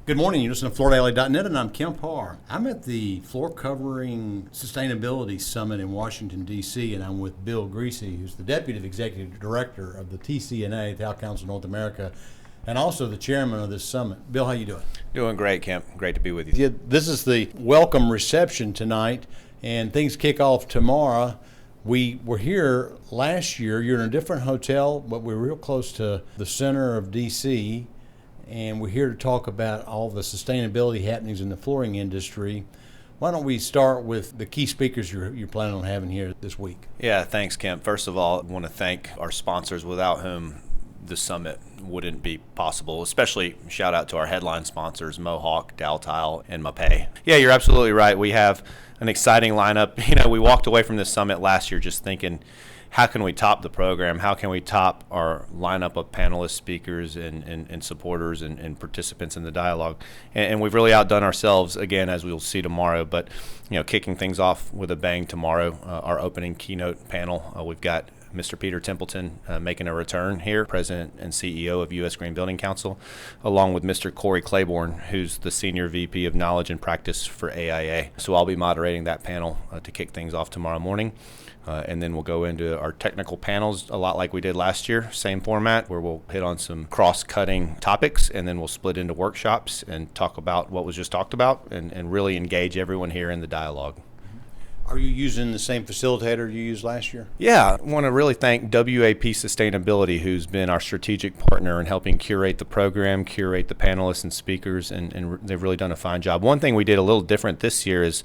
Good morning. You listen to FloorDaily.net, and I'm Kemp Harr. I'm at the Floor Covering Sustainability Summit in Washington, D.C., and I'm with Bill Griese, who's the Deputy Executive Director of the TCNA, Towel Council North America, and also the chairman of this summit. Bill, how you doing? Doing great, Kemp. Great to be with you. Yeah, this is the welcome reception tonight, and things kick off tomorrow. We were here last year. You're in a different hotel, but we're real close to the center of D.C., and we're here to talk about all the sustainability happenings in the flooring industry. Why don't we start with the key speakers you're planning on having here this week? Yeah, thanks, Kemp. First of all, I want to thank our sponsors without whom the summit wouldn't be possible, especially shout out to our headline sponsors, Mohawk, Daltile, and Mapei. Yeah, you're absolutely right. We have an exciting lineup. You know, we walked away from this summit last year just thinking, how can we top the program? How can we top our lineup of panelists, speakers, and supporters and participants in the dialogue? And we've really outdone ourselves, again, as we'll see tomorrow. But, you know, kicking things off with a bang tomorrow, our opening keynote panel, we've got Mr. Peter Templeton making a return here, President and CEO of U.S. Green Building Council, along with Mr. Corey Claiborne, who's the Senior VP of Knowledge and Practice for AIA. So I'll be moderating that panel to kick things off tomorrow morning. And then we'll go into our technical panels, a lot like we did last year, same format, where we'll hit on some cross-cutting topics, and then we'll split into workshops and talk about what was just talked about and really engage everyone here in the dialogue. Are you using the same facilitator you used last year? Yeah, I want to really thank WAP Sustainability, who's been our strategic partner in helping curate the program, curate the panelists and speakers, and they've really done a fine job. One thing we did a little different this year is,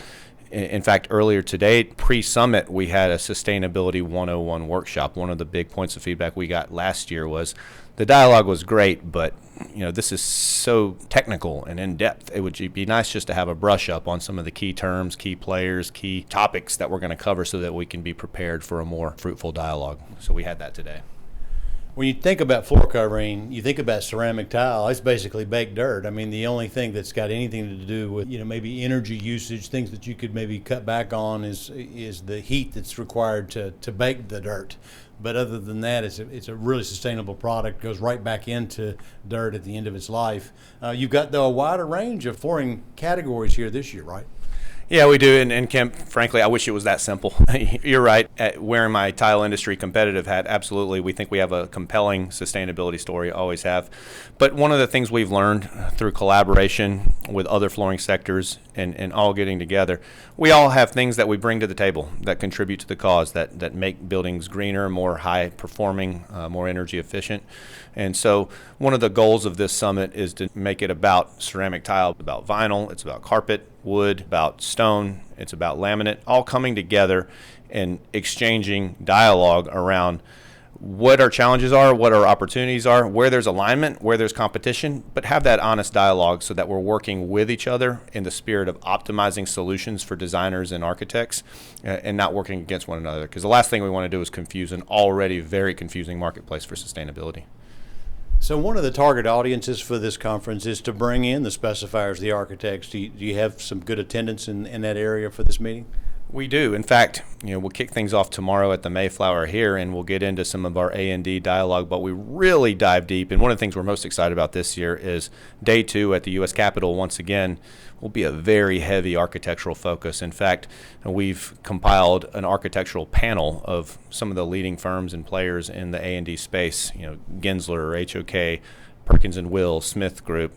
in fact, earlier today, pre-summit, we had a Sustainability 101 workshop. One of the big points of feedback we got last year was the dialogue was great, but you know, this is so technical and in-depth. It would be nice just to have a brush up on some of the key terms, key players, key topics that we're going to cover so that we can be prepared for a more fruitful dialogue. So we had that today. When you think about floor covering, you think about ceramic tile. It's basically baked dirt. I mean, the only thing that's got anything to do with, you know, maybe energy usage, things that you could maybe cut back on is the heat that's required to bake the dirt. But other than that, it's a really sustainable product. Goes right back into dirt at the end of its life. You've got, though, a wider range of flooring categories here this year, right? Yeah, we do. And Kemp, frankly, I wish it was that simple. You're right. Wearing my tile industry competitive hat, absolutely. We think we have a compelling sustainability story, always have. But one of the things we've learned through collaboration with other flooring sectors and all getting together, we all have things that we bring to the table that contribute to the cause, that make buildings greener, more high performing, more energy efficient. And so one of the goals of this summit is to make it about ceramic tile, about vinyl, it's about carpet, wood, about stone, it's about laminate, all coming together and exchanging dialogue around what our challenges are, what our opportunities are, where there's alignment, where there's competition, but have that honest dialogue so that we're working with each other in the spirit of optimizing solutions for designers and architects and not working against one another. Because the last thing we want to do is confuse an already very confusing marketplace for sustainability. So one of the target audiences for this conference is to bring in the specifiers, the architects. Do you have some good attendance in that area for this meeting? We do. In fact, you know, we'll kick things off tomorrow at the Mayflower here, and we'll get into some of our A&D dialogue, but we really dive deep. And one of the things we're most excited about this year is day 2 at the U.S. Capitol. Once again, will be a very heavy architectural focus. In fact, we've compiled an architectural panel of some of the leading firms and players in the A&D space, you know, Gensler, HOK, Perkins & Will, Smith Group,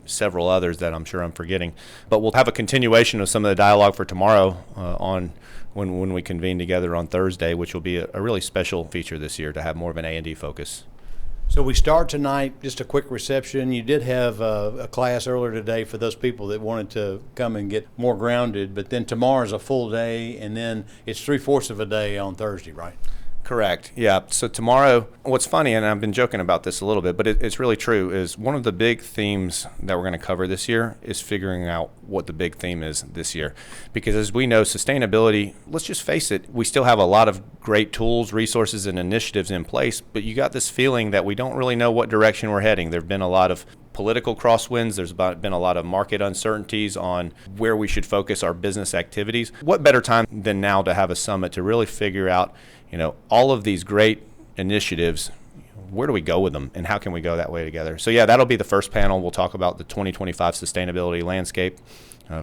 several others that I'm sure I'm forgetting. But we'll have a continuation of some of the dialogue for tomorrow on when we convene together on Thursday, which will be a really special feature this year to have more of an A&D focus. So we start tonight, just a quick reception. You did have a class earlier today for those people that wanted to come and get more grounded, but then tomorrow's a full day, and then it's 3/4 of a day on Thursday, right? Correct. Yeah. So tomorrow, what's funny, and I've been joking about this a little bit, but it's really true, is one of the big themes that we're going to cover this year is figuring out what the big theme is this year. Because as we know, sustainability, let's just face it, we still have a lot of great tools, resources, and initiatives in place, but you got this feeling that we don't really know what direction we're heading. There have been a lot of political crosswinds. There's been a lot of market uncertainties on where we should focus our business activities. What better time than now to have a summit to really figure out, all of these great initiatives, where do we go with them and how can we go that way together? So yeah, that'll be the first panel. We'll talk about the 2025 sustainability landscape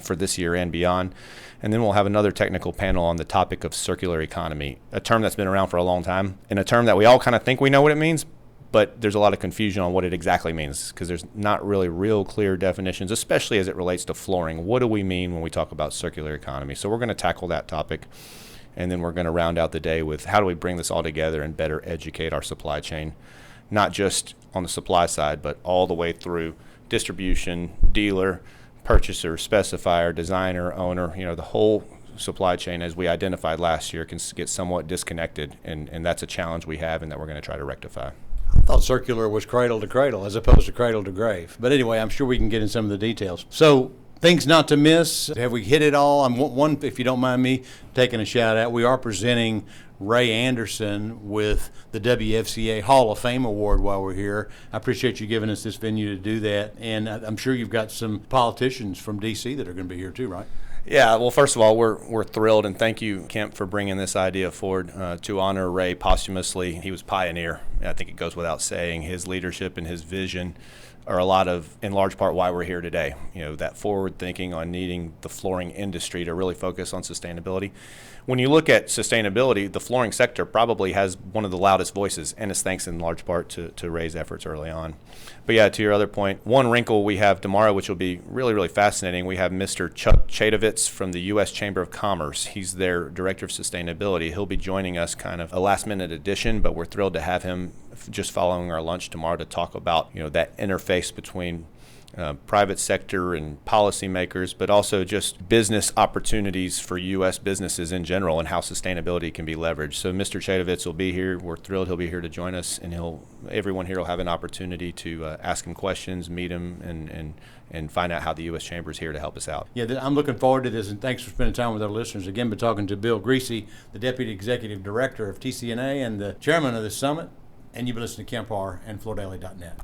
for this year and beyond. And then we'll have another technical panel on the topic of circular economy, a term that's been around for a long time and a term that we all kind of think we know what it means, but there's a lot of confusion on what it exactly means because there's not really real clear definitions, especially as it relates to flooring. What do we mean when we talk about circular economy? So we're going to tackle that topic, and then we're going to round out the day with how do we bring this all together and better educate our supply chain, not just on the supply side, but all the way through distribution, dealer, purchaser, specifier, designer, owner, the whole supply chain, as we identified last year, can get somewhat disconnected, and that's a challenge we have and that we're going to try to rectify. I thought circular was cradle to cradle as opposed to cradle to grave. But anyway, I'm sure we can get in some of the details. So, things not to miss. Have we hit it all? I'm one, if you don't mind me taking a shout out. We are presenting Ray Anderson with the WFCA Hall of Fame Award while we're here. I appreciate you giving us this venue to do that. And I'm sure you've got some politicians from D.C. that are going to be here too, right? Yeah, well, first of all, we're thrilled, and thank you, Kemp, for bringing this idea forward to honor Ray posthumously. He was pioneer. I think it goes without saying. His leadership and his vision are in large part, why we're here today. That forward thinking on needing the flooring industry to really focus on sustainability. When you look at sustainability, the flooring sector probably has one of the loudest voices, and it's thanks in large part to Ray's efforts early on. But yeah, to your other point, one wrinkle we have tomorrow, which will be really, really fascinating, we have Mr. Chuck Chadovitz from the U.S. Chamber of Commerce. He's their Director of Sustainability. He'll be joining us kind of a last-minute addition, but we're thrilled to have him just following our lunch tomorrow to talk about that interface between private sector and policymakers, but also just business opportunities for U.S. businesses in general and how sustainability can be leveraged. So Mr. Chadovitz will be here. We're thrilled he'll be here to join us, and everyone here will have an opportunity to ask him questions, meet him, and find out how the U.S. Chamber is here to help us out. Yeah, I'm looking forward to this, and thanks for spending time with our listeners. Again, been talking to Bill Griese, the Deputy Executive Director of TCNA and the Chairman of the Summit, and you've been listening to Kemp Harr and FloorDaily.net.